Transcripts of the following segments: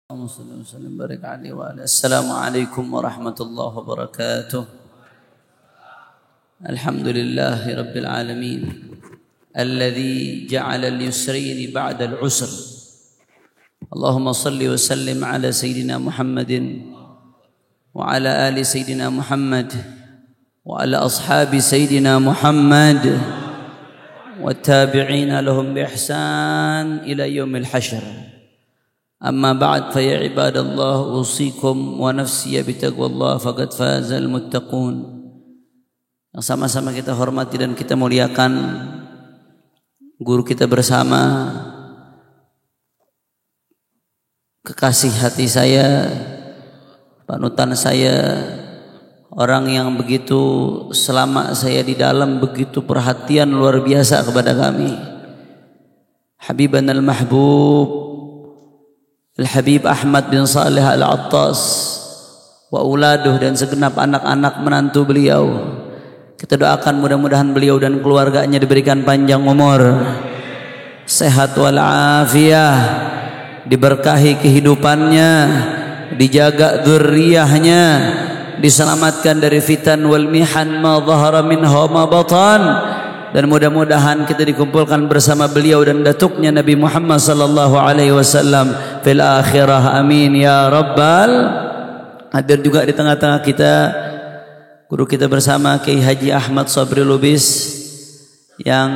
اللهم صل وسلم وبارك عليه وعلى السلام عليكم ورحمة الله وبركاته. الحمد لله رب العالمين الذي جعل اليسرين بعد العسر. اللهم صل وسلم على سيدنا محمد وعلى آل سيدنا محمد وعلى أصحاب سيدنا محمد والتابعين لهم بإحسان إلى يوم الحشر. أما بعد فيا عباد الله أوصيكم ونفسي بتقوى الله فقد فاز المتقون. Yang sama-sama kita hormati dan kita muliakan guru kita bersama, kekasih hati saya, panutan saya, orang yang begitu selama saya di dalam begitu perhatian luar biasa kepada kami, Habiban al-Mahbub Al-Habib Ahmad bin Saleh Al-Attas wa uladuh dan segenap anak-anak menantu beliau. Kita doakan mudah-mudahan beliau dan keluarganya diberikan panjang umur, sehat walafiat, diberkahi kehidupannya, dijaga dzurriyyahnya, diselamatkan dari fitan wal mihan ma dhahara minha ma batan. Dan mudah-mudahan kita dikumpulkan bersama beliau dan datuknya Nabi Muhammad sallallahu alaihi wasallam fil akhirah, amin ya rabbal. Hadir juga di tengah-tengah kita guru kita bersama Kiai Haji Ahmad Sabri Lubis yang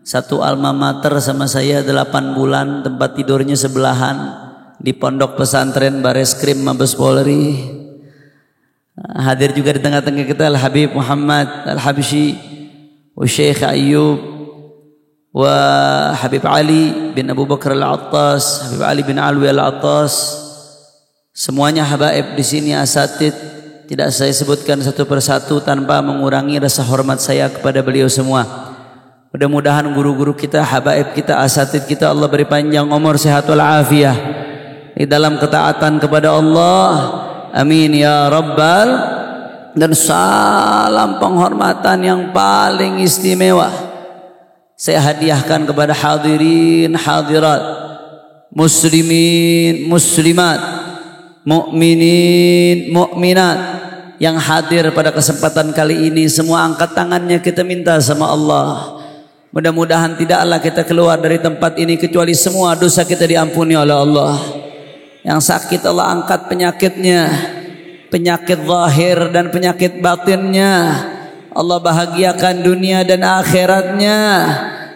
satu alma mater sama saya 8 bulan, tempat tidurnya sebelahan di pondok pesantren Bareskrim Mabes Polri. Hadir juga di tengah-tengah kita Al Habib Muhammad Al Habsyi wa Syekh Ayyub wa Habib Ali bin Abu Bakar Al-Attas, Habib Ali bin Alwi Al-Attas. Semuanya habaib di sini, asatid. Tidak saya sebutkan satu persatu tanpa mengurangi rasa hormat saya kepada beliau semua. Mudah-mudahan guru-guru kita, habaib kita, asatid kita, Allah beri panjang umur, sehat wal afiyah di dalam ketaatan kepada Allah. Amin ya rabbal. Dan salam penghormatan yang paling istimewa saya hadiahkan kepada hadirin hadirat, muslimin muslimat, mukminin mukminat yang hadir pada kesempatan kali ini. Semua angkat tangannya, kita minta sama Allah, mudah-mudahan tidaklah kita keluar dari tempat ini kecuali semua dosa kita diampuni oleh Allah. Yang sakit Allah angkat penyakitnya, penyakit zahir dan penyakit batinnya. Allah bahagiakan dunia dan akhiratnya,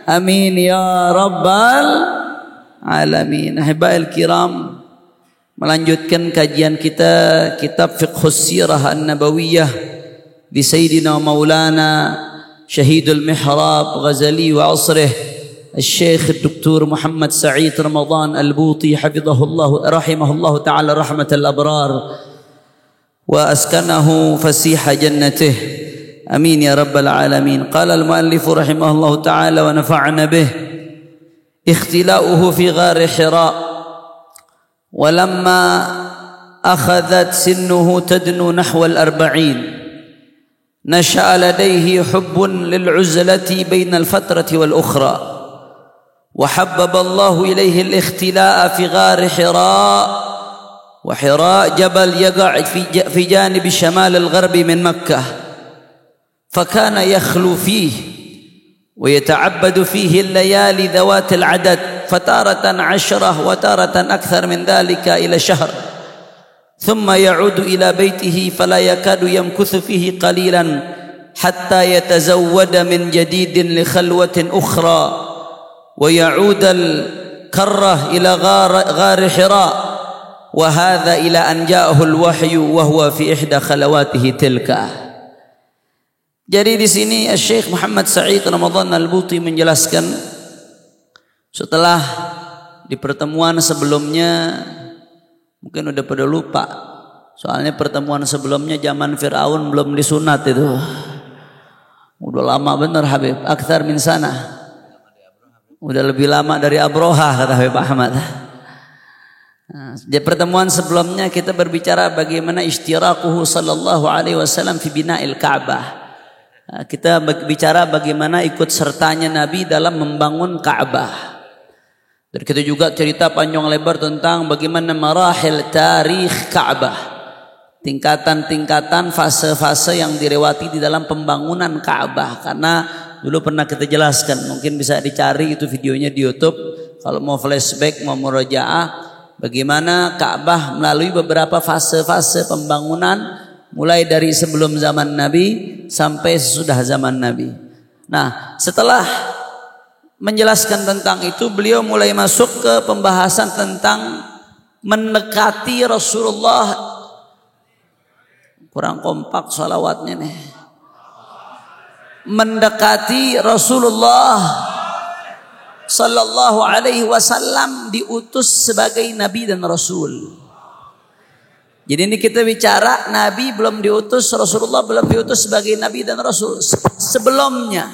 amin ya rabbal alamin. Ahibail kiram, melanjutkan kajian kita kitab Fiqhus Sirah An-Nabawiyah di Sayyidina Maulana Syahidul Mihrab Ghazali wa asrih Al-Syekh Dr. Muhammad Sa'id Ramadan Al-Buti hafizahullah rahimahullah ta'ala rahmatal abrar وأسكنه فسيح جنته أمين يا رب العالمين. قال المؤلف رحمه الله تعالى ونفعنا به: اختلاؤه في غار حراء ولما أخذت سنه تدنو نحو 40 نشأ لديه حب للعزلة بين الفترة والأخرى وحبب الله إليه الاختلاء في غار حراء. وحراء جبل يقع في جانب شمال الغرب من مكة، فكان يخلو فيه ويتعبد فيه الليالي ذوات العدد، فتارة 10 وتارة أكثر من ذلك إلى شهر، ثم يعود إلى بيته فلا يكاد يمكث فيه قليلا حتى يتزود من جديد لخلوة أخرى ويعود الكرة إلى غار حراء، وهذا إلى أن جاءه الوحي وهو في إحدى خلواته تلك. Jadi di sini Syekh Muhammad Sa'id Ramadan Al-Buti menjelaskan, setelah di pertemuan sebelumnya, mungkin udah pada lupa, soalnya pertemuan sebelumnya zaman Fir'aun belum disunat itu, udah lama bener Habib, akthar min sana, udah lebih lama dari Abroha kata Habib Ahmad. Di pertemuan sebelumnya kita berbicara bagaimana istiraquhu sallallahu alaihi wasallam fi bina'il Ka'bah. Kita bicara bagaimana ikut sertanya Nabi dalam membangun Ka'bah. Dan kita juga cerita panjang lebar tentang bagaimana marahil tarikh Ka'bah, tingkatan-tingkatan fase-fase yang dilewati di dalam pembangunan Ka'bah. Karena dulu pernah kita jelaskan, mungkin bisa dicari itu videonya di YouTube kalau mau flashback, mau murajaah, bagaimana Ka'bah melalui beberapa fase-fase pembangunan, mulai dari sebelum zaman Nabi sampai sesudah zaman Nabi. Nah, setelah menjelaskan tentang itu, beliau mulai masuk ke pembahasan tentang mendekati Rasulullah. Kurang kompak sholawatnya nih. Mendekati Rasulullah sallallahu alaihi wasallam, diutus sebagai nabi dan rasul. Jadi ini kita bicara nabi belum diutus, Rasulullah belum diutus sebagai nabi dan rasul sebelumnya.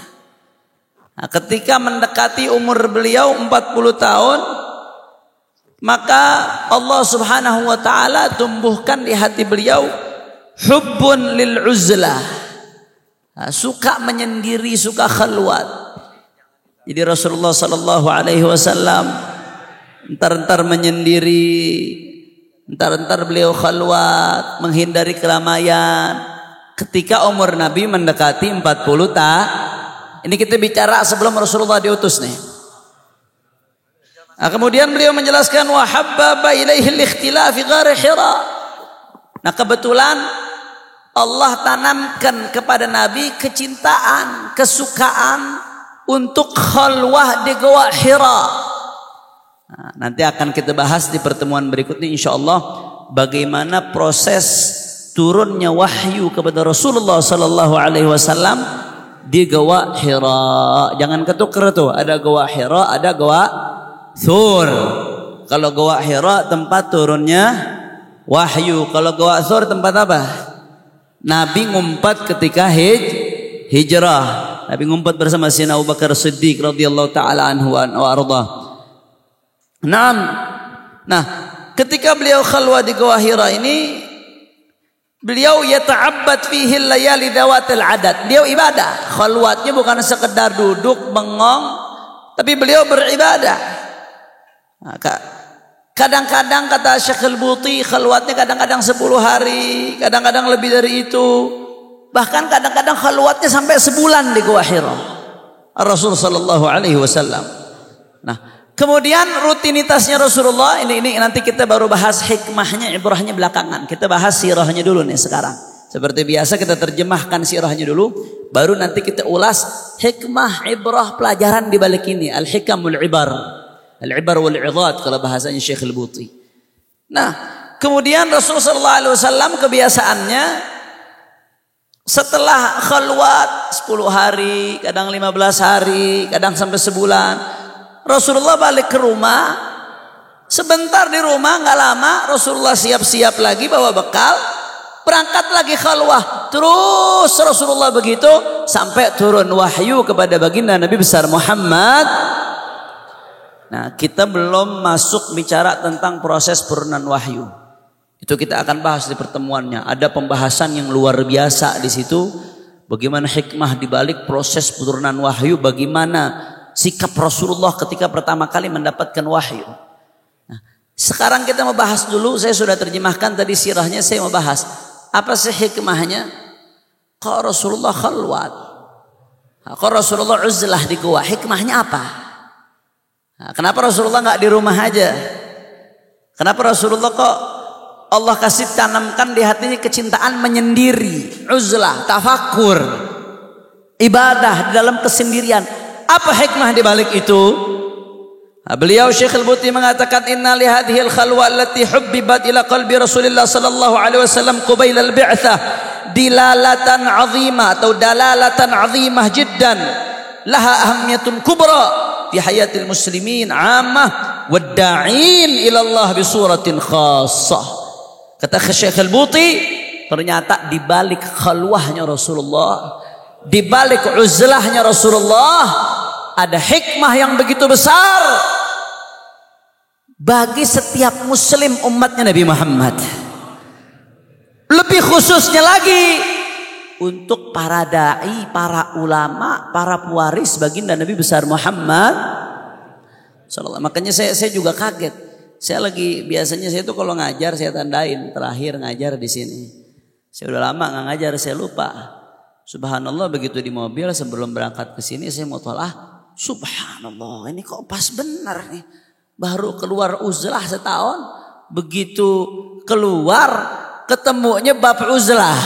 Nah, ketika mendekati umur beliau 40 tahun, maka Allah Subhanahu wa taala tumbuhkan di hati beliau hubbun lil uzlah. Nah, suka menyendiri, suka khalwat. Jadi Rasulullah sallallahu alaihi wasallam entar-entar menyendiri, entar-entar beliau khalwat, menghindari keramaian. Ketika umur Nabi mendekati 40 tahun. Ini kita bicara sebelum Rasulullah diutus nih. Nah, kemudian beliau menjelaskan wa habbaba ilaihi al-ikhtilaf fi ghar Hira. Nah, kebetulan Allah tanamkan kepada Nabi kecintaan, kesukaan untuk khalwah di Gua Hira. Nah, nanti akan kita bahas di pertemuan berikutnya insyaallah bagaimana proses turunnya wahyu kepada Rasulullah sallallahu alaihi wasallam di Gua Hira. Jangan ketukar tuh, ada Gua Hira, ada Gua Thur. Kalau Gua Hira tempat turunnya wahyu, kalau Gua Thur tempat apa? Nabi ngumpat ketika hijrah. Nabi ngumpat bersama Sayyidina Abu Bakar Siddiq radhiyallahu taala anhu wa arda. Nah, ketika beliau khalwah di Gua Hira ini, beliau yata'abbad fihi layali dawatil adat. Beliau ibadah. Khalwatnya bukan sekedar duduk bengong, tapi beliau beribadah. Nah, kadang-kadang kata Syekh Al-Buti, khalwatnya kadang-kadang 10 hari, kadang-kadang lebih dari itu. Bahkan kadang-kadang khalwatnya sampai sebulan di Gua Hira. Rasul sallallahu alaihi wasallam. Nah, kemudian rutinitasnya Rasulullah ini nanti kita baru bahas hikmahnya, ibrahnya belakangan. Kita bahas sirahnya dulu nih sekarang. Seperti biasa kita terjemahkan sirahnya dulu, baru nanti kita ulas hikmah, ibrah, pelajaran di balik ini. Al-hikamul ibar, al-ibar wal idhat kalau bahasanya Syekh Al-Buti. Nah, kemudian Rasulullah sallallahu alaihi wasallam kebiasaannya setelah khalwat 10 hari, kadang 15 hari, kadang sampai sebulan, Rasulullah balik ke rumah. Sebentar di rumah, nggak lama Rasulullah siap-siap lagi bawa bekal, berangkat lagi khalwah. Terus Rasulullah begitu sampai turun wahyu kepada baginda Nabi besar Muhammad. Nah, kita belum masuk bicara tentang proses turunan wahyu. Itu kita akan bahas di pertemuannya. Ada pembahasan yang luar biasa di situ. Bagaimana hikmah di balik proses turunan wahyu, bagaimana sikap Rasulullah ketika pertama kali mendapatkan wahyu. Nah, sekarang kita mau bahas dulu, saya sudah terjemahkan tadi sirahnya, saya mau bahas apa sih hikmahnya? Kok Rasulullah khalwat? Kok Rasulullah uzlah di gua? Hikmahnya apa? Nah, kenapa Rasulullah nggak di rumah aja? Kenapa Rasulullah kok Allah kasih tanamkan di hatinya kecintaan menyendiri, uzlah, tafakur, ibadah dalam kesendirian? Apa hikmah di balik itu? Beliau Syekh Al-Buti mengatakan inna li hadhihi al-khalwa allati hubbibat ila qalbi Rasulillah sallallahu alaihi wasallam qabila al-bi'tsah dilalatan 'azimah atau dalalatan 'azimah jiddan laha ahamiyatun kubra fi hayatil muslimin 'ammah wad da'in ila Allah bi suratin khassah. Kata Syekh Al-Buti, ternyata di balik khalwahnya Rasulullah, di balik uzlahnya Rasulullah, ada hikmah yang begitu besar bagi setiap muslim umatnya Nabi Muhammad. Lebih khususnya lagi untuk para dai, para ulama, para pewaris baginda Nabi besar Muhammad Makanya saya juga kaget. Biasanya saya tuh kalau ngajar saya tandain terakhir ngajar di sini. Saya udah lama nggak ngajar, saya lupa. Subhanallah, begitu di mobil sebelum berangkat ke sini saya mau tolak. Subhanallah, ini kok pas benar nih. Baru keluar uzlah setahun, begitu keluar ketemunya bab uzlah.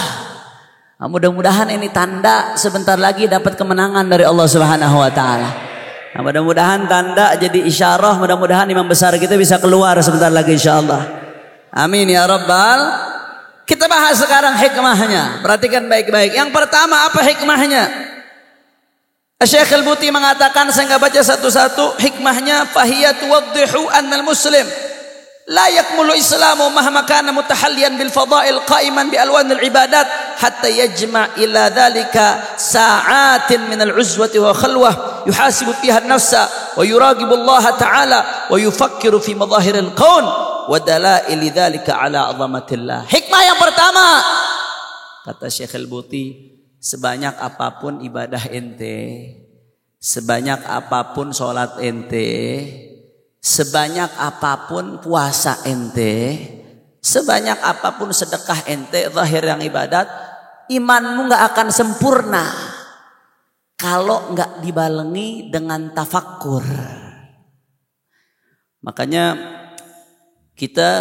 Nah, mudah-mudahan ini tanda sebentar lagi dapat kemenangan dari Allah Subhanahu wa taala. Nah, mudah-mudahan tanda jadi isyarah, mudah-mudahan imam besar kita bisa keluar sebentar lagi insyaallah. Amin ya rabbal. Kita bahas sekarang hikmahnya. Perhatikan baik-baik. Yang pertama, apa hikmahnya? Syekh Al-Buti mengatakan, saya enggak baca satu-satu, hikmahnya fahiyya tuwaddihu anna al-muslim la yakmulu islamu mahma kana mutahalliyan bil fadail qa'iman bi alwan al-ibadat hatta yajma' ila dhalika sa'atin min al-uzwati wa khalwah yuhasibu fiha an-nafsa wa yuraqibu Allah ta'ala wa yufakkiru fi madahir al-kaun wa dalail dzalika ala 'azamatillah. Hikmah yang pertama, kata Syekh Al-Buti, sebanyak apapun ibadah ente, sebanyak apapun sholat ente, sebanyak apapun puasa ente, sebanyak apapun sedekah ente, zahir yang ibadat, imanmu gak akan sempurna kalau gak dibalengi dengan tafakkur. Makanya kita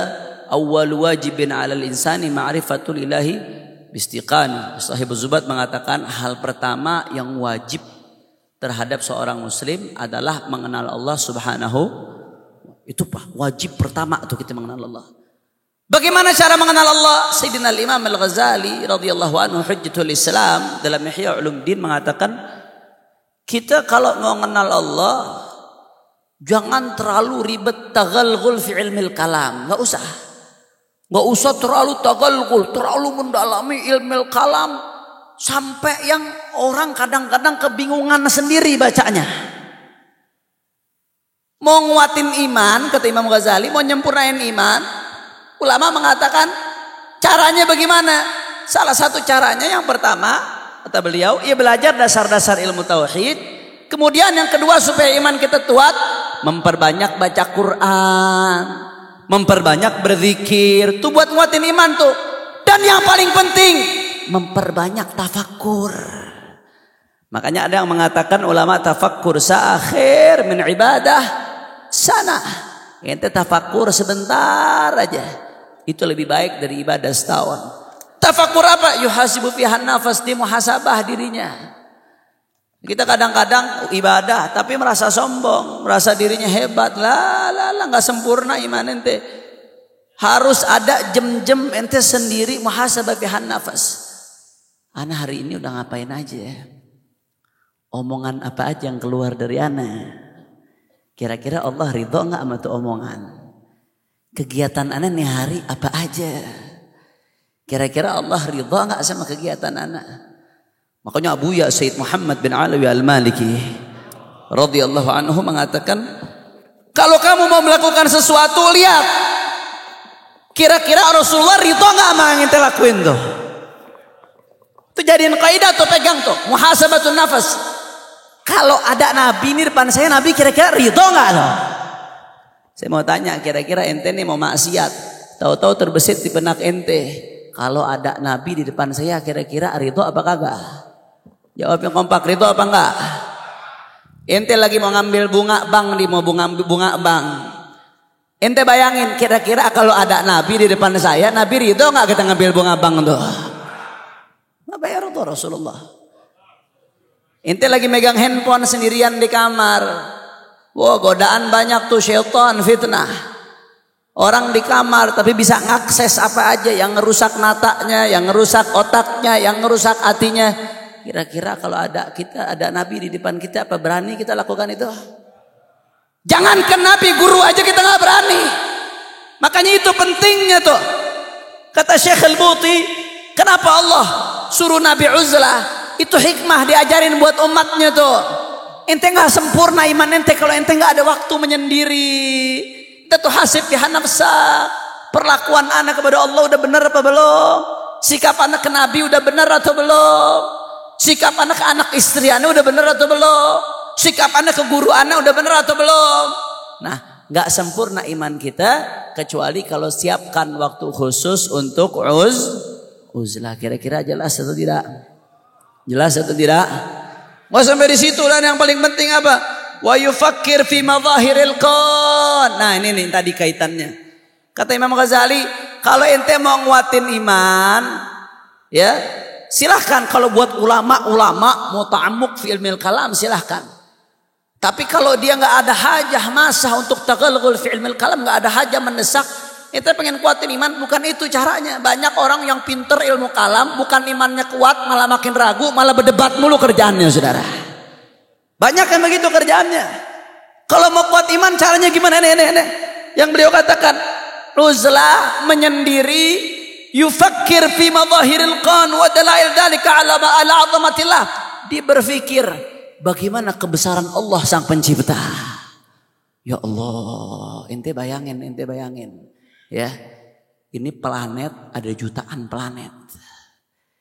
awwal wajibin 'alal insani ma'rifatul ilahi bistiqan. Sahibuz Zubat mengatakan hal pertama yang wajib terhadap seorang muslim adalah mengenal Allah Subhanahu. Itu wajib pertama tuh kita mengenal Allah. Bagaimana cara mengenal Allah? Sayyidina Imam Al-Ghazali radhiyallahu anhu Hujjatul Islam dalam Ihya Ulumuddin mengatakan, kita kalau mau mengenal Allah jangan terlalu ribet taghalghul fi ilmil kalam, enggak usah terlalu taghalghul, terlalu mendalami ilmil kalam sampai yang orang kadang-kadang kebingungan sendiri bacanya. Mau nguatin iman, kata Imam Ghazali, mau nyempurnain iman, ulama mengatakan caranya bagaimana? Salah satu caranya yang pertama, kata beliau, ia belajar dasar-dasar ilmu tauhid. Kemudian yang kedua, supaya iman kita kuat, memperbanyak baca Quran, memperbanyak berzikir, tuh buat nguatin iman tuh. Dan yang paling penting, memperbanyak tafakkur. Makanya ada yang mengatakan ulama, tafakkur sa'akhir min ibadah sana. Ente tafakkur sebentar aja, itu lebih baik dari ibadah setahun. Tafakkur apa? Yuhasibu fihan nafas, di muhasabah dirinya. Kita kadang-kadang ibadah tapi merasa sombong, merasa dirinya hebat. Lah nggak sempurna iman ente. Harus ada jam-jam ente sendiri muhasabah fihan nafas. Ana hari ini udah ngapain aja? Omongan apa aja yang keluar dari ana? Kira-kira Allah ridho nggak sama tuh omongan? Kegiatan ana nih hari apa aja? Kira-kira Allah ridho nggak sama kegiatan ana? Makanya Abuya Sayyid Muhammad bin Alawi Al-Maliki radhiyallahu anhu mengatakan, kalau kamu mau melakukan sesuatu, lihat kira-kira Rasulullah ridho nggak sama yang ente lakuin tuh. Itu jadiin kaidah tuh, pegang tuh, muhasabatun nafas. Kalau ada Nabi ini depan saya, Nabi kira-kira ridho nggak tuh? Saya mau tanya, kira-kira ente nih mau maksiat, tahu-tahu terbesit di benak ente, kalau ada Nabi di depan saya, kira-kira ridho apa kagak? Jawab yang kompak, ridho apa enggak? Ente lagi mau ngambil bunga bank, mau bunga bank. Ente bayangin, kira-kira kalau ada Nabi di depan saya, Nabi ridho enggak kita ngambil bunga bank tuh? Enggak bayar tuh Rasulullah. Ente lagi megang handphone sendirian di kamar. Wah, godaan banyak tuh, syaitan, fitnah. Orang di kamar tapi bisa ngakses apa aja, yang ngerusak matanya, yang ngerusak otaknya, yang ngerusak hatinya. Kira-kira kalau ada Nabi di depan kita, apa berani kita lakukan itu? Jangankan Nabi, guru aja kita nggak berani. Makanya itu pentingnya tuh. Kata Syekh Al-Buti, kenapa Allah suruh Nabi uzlah? Itu hikmah diajarin buat umatnya tuh. Ente nggak sempurna iman ente kalau ente nggak ada waktu menyendiri. Kita tuh hasib fi nafsa. Perlakuan anak kepada Allah udah benar apa belum? Sikap anak ke Nabi udah benar atau belum? Sikap anak ke anak istri anak udah benar atau belum? Sikap anak ke guru anak udah benar atau belum? Nah, nggak sempurna iman kita kecuali kalau siapkan waktu khusus untuk uzlah. Kira-kira jelas atau tidak? Jelas atau tidak? Mau sampai di situ, dan yang paling penting apa? Wa yufakkir fi madhahiril qawn. Nah, ini nih tadi kaitannya. Kata Imam Ghazali, kalau ente mau nguatin iman, ya silahkan. Kalau buat ulama mau ta'ammuk fi ilmil kalam, silahkan. Tapi kalau dia nggak ada hajah masa untuk taghalghul fi ilmil kalam, nggak ada hajah mendesak, ente pengen kuatin iman, bukan itu caranya. Banyak orang yang pinter ilmu kalam, bukan imannya kuat, malah makin ragu, malah berdebat mulu kerjaannya, saudara. Banyak yang begitu kerjaannya. Kalau mau kuat iman, caranya gimana? Nih. Yang beliau katakan, uzlah, menyendiri, yufakkir fi madhahiril qawn wa dalail dzalika ala azamatillah. Dia berpikir bagaimana kebesaran Allah sang pencipta. Ya Allah, ente bayangin. Ya. Ini planet, ada jutaan planet.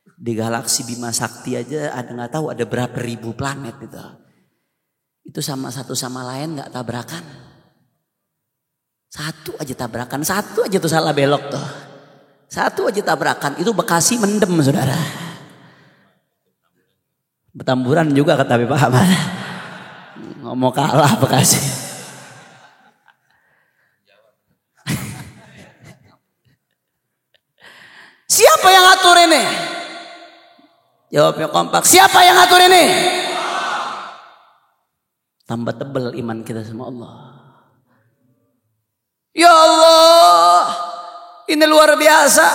Di galaksi Bima Sakti aja ada nggak tahu ada berapa ribu planet itu. Itu sama satu sama lain nggak tabrakan. Satu aja tabrakan, satu aja tuh salah belok tuh. Satu aja tabrakan, itu Bekasi mendem, saudara. Betamburan juga kata Pak Ahmad. Ngomong kalah Bekasi. Siapa yang ngatur ini? Jawabnya kompak. Siapa yang ngatur ini? Tambah tebal iman kita sama Allah. Ya Allah, ini luar biasa.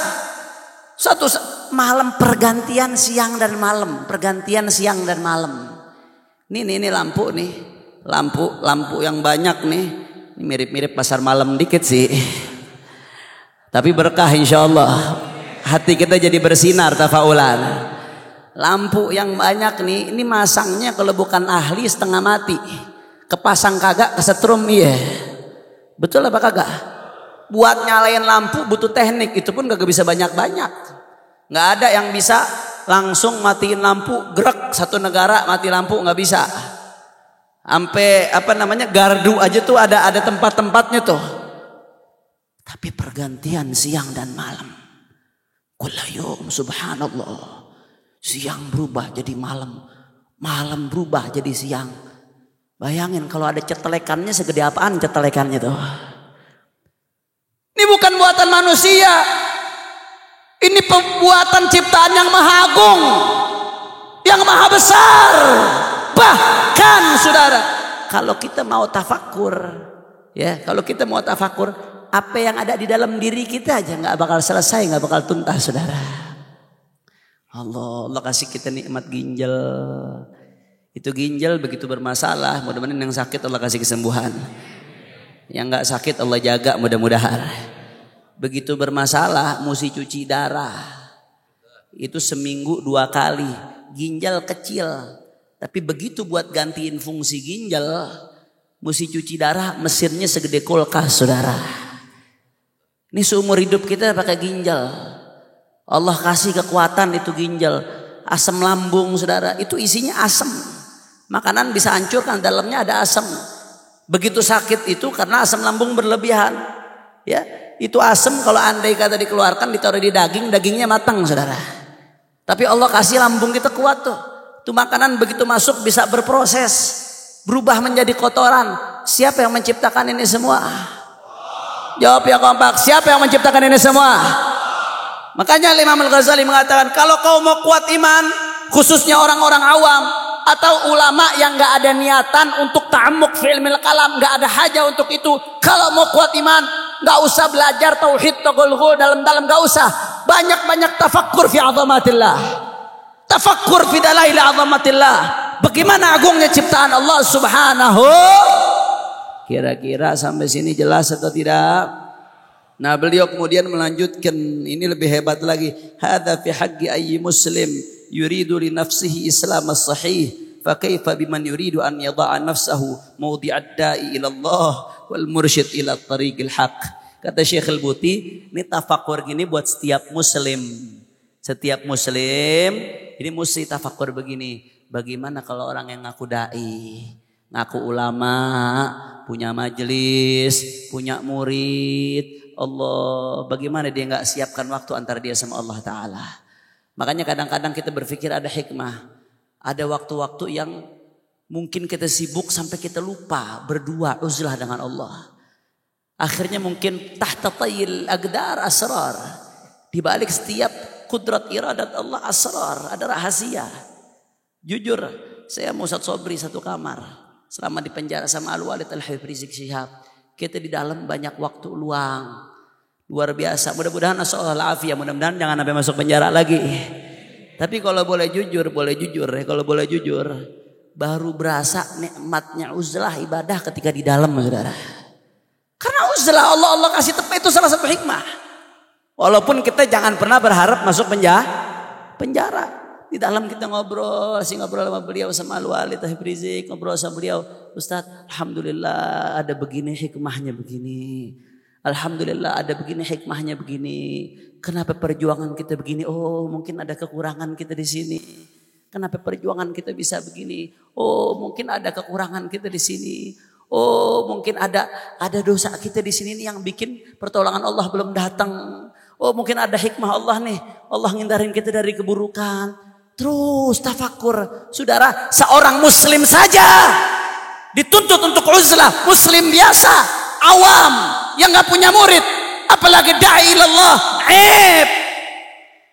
Satu malam pergantian siang dan malam, Ini lampu nih, lampu yang banyak nih. Ini mirip-mirip pasar malam dikit sih. Tapi berkah insyaallah. Hati kita jadi bersinar tafaulan. Lampu yang banyak nih, ini masangnya kalau bukan ahli setengah mati. Kepasang kagak, kesetrum iya. Betul apa kagak? Buat nyalain lampu butuh teknik, itu pun kagak bisa banyak-banyak. Nggak ada yang bisa langsung matiin lampu, gerak satu negara mati lampu, nggak bisa. Sampai gardu aja tuh ada tempat-tempatnya tuh. Tapi pergantian siang dan malam. Kullayum subhanallah. Siang berubah jadi malam, malam berubah jadi siang. Bayangin kalau ada cetelekannya segede apaan cetelekannya tuh. Ini bukan buatan manusia. Ini pembuatan ciptaan yang maha agung, yang maha besar. Bahkan saudara, kalau kita mau tafakur, apa yang ada di dalam diri kita aja nggak bakal selesai, nggak bakal tuntas, saudara. Allah kasih kita nikmat ginjal. Itu ginjal begitu bermasalah, mudah-mudahan yang sakit Allah kasih kesembuhan. Yang nggak sakit Allah jaga mudah-mudahan. Begitu bermasalah mesti cuci darah. Itu seminggu 2 kali. Ginjal kecil, tapi begitu buat gantiin fungsi ginjal mesti cuci darah, mesinnya segede kulkas, saudara. Ini seumur hidup kita pakai ginjal. Allah kasih kekuatan itu ginjal. Asam lambung, saudara, itu isinya asam. Makanan bisa hancurkan, dalamnya ada asam. Begitu sakit itu karena asam lambung berlebihan. Ya, itu asam kalau andai kata dikeluarkan ditaruh di daging, dagingnya matang, saudara. Tapi Allah kasih lambung kita kuat tuh. Itu makanan begitu masuk bisa berproses, berubah menjadi kotoran. Siapa yang menciptakan ini semua? Jawab ya kompak. Siapa yang menciptakan ini semua? Makanya Imam Al-Ghazali mengatakan, kalau kau mau kuat iman, khususnya orang-orang awam atau ulama yang nggak ada niatan untuk ta'ammuk fi ilmil kalam, nggak ada hajah untuk itu. Kalau mau kuat iman, nggak usah belajar tauhid taghalghul dalam-dalam, nggak usah. Banyak-banyak tafakkur fi azamatillah, tafakkur fi dalail azamatillah. Bagaimana agungnya ciptaan Allah Subhanahu. Kira-kira sampai sini jelas atau tidak? Nah, beliau kemudian melanjutkan, ini lebih hebat lagi. Hadza fi haqqi ayyi muslim yuridu li nafsihi islam as-sahih, fa kaifa biman yuridu an yada'a nafsahu mawdi'ad da'i ila Allah wal mursyid ila tariqil haq. Kata Syekh Al-Buti, ini tafakur gini buat setiap muslim. Setiap muslim ini mesti tafakur begini. Bagaimana kalau orang yang ngaku dai, ngaku ulama, punya majelis, punya murid. Allah, bagaimana dia nggak siapkan waktu antara dia sama Allah Ta'ala. Makanya kadang-kadang kita berpikir ada hikmah. Ada waktu-waktu yang mungkin kita sibuk sampai kita lupa berdua uzlah dengan Allah. Akhirnya mungkin tahta tayil agdar asrar. Di balik setiap kudrat iradat Allah asrar, ada rahasia. Jujur, saya sama Ustaz Sobri satu kamar selama di penjara sama Al-Walid Al-Habib Rizik Syihab. Kita di dalam banyak waktu luang. Luar biasa. Mudah-mudahan nasallahu afiyah, mudah-mudahan jangan sampai masuk penjara lagi. Tapi kalau boleh jujur ya, kalau boleh jujur, baru berasa nikmatnya uzlah ibadah ketika di dalam, saudara. Karena uzlah Allah kasih tepat, itu salah satu hikmah. Walaupun kita jangan pernah berharap masuk penjara. Di dalam kita ngobrol sama beliau, sama Al-Walid Habib Rizik, ngobrol sama beliau, Ustaz, alhamdulillah ada begini hikmahnya begini. Alhamdulillah ada begini hikmahnya begini. Kenapa perjuangan kita begini? Oh, mungkin ada kekurangan kita di sini. Kenapa perjuangan kita bisa begini? Oh, mungkin ada kekurangan kita di sini. Oh, mungkin ada dosa kita di sini nih yang bikin pertolongan Allah belum datang. Oh, mungkin ada hikmah Allah nih. Allah ngindarin kita dari keburukan. Terus tafakur. Saudara, seorang muslim saja dituntut untuk uzlah. Muslim biasa, awam, yang gak punya murid. Apalagi da'i ilallah. Aib.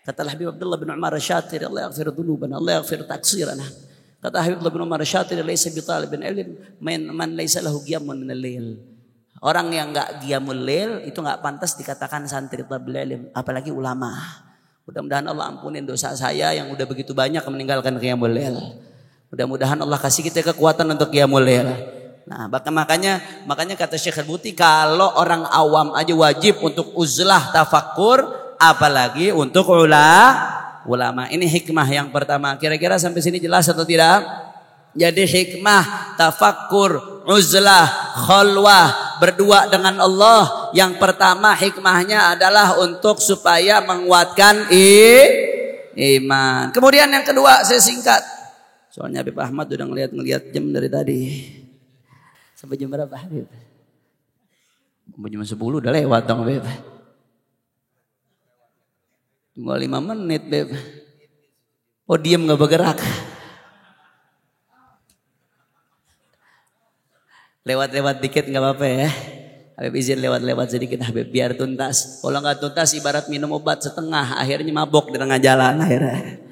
Kata Habib Abdullah bin Umar Syatir, Allah yaghfir dhunubana, Allah yaghfir taksirana. Kata Habib Abdullah bin Umar Syatir, laisa bitalibin ilm man laisa lahu qiyamun minal lail. Orang yang gak qiyamul lail itu gak pantas dikatakan santri talibul ilm, apalagi ulama. Mudah-mudahan Allah ampunin dosa saya yang udah begitu banyak meninggalkan qiyamul lail. Mudah-mudahan Allah kasih kita kekuatan untuk qiyamul lail. Nah, makanya kata Syekh Al-Buti, kalau orang awam aja wajib untuk uzlah tafakkur, apalagi untuk ulama. Ini hikmah yang pertama. Kira-kira sampai sini jelas atau tidak? Jadi hikmah tafakkur, uzlah, khalwah, berdua dengan Allah. Yang pertama hikmahnya adalah untuk supaya menguatkan iman. Kemudian yang kedua saya singkat. Soalnya Habib Ahmad udah ngeliat jam dari tadi. Sampai jam berapa Habib? Jam 10 udah lewat dong Habib. Tinggal 5 menit Habib. Oh diem gak bergerak. Lewat-lewat dikit gak apa-apa ya. Habib izin lewat-lewat sedikit Habib biar tuntas. Kalau gak tuntas ibarat minum obat setengah, akhirnya mabok di tengah jalan akhirnya.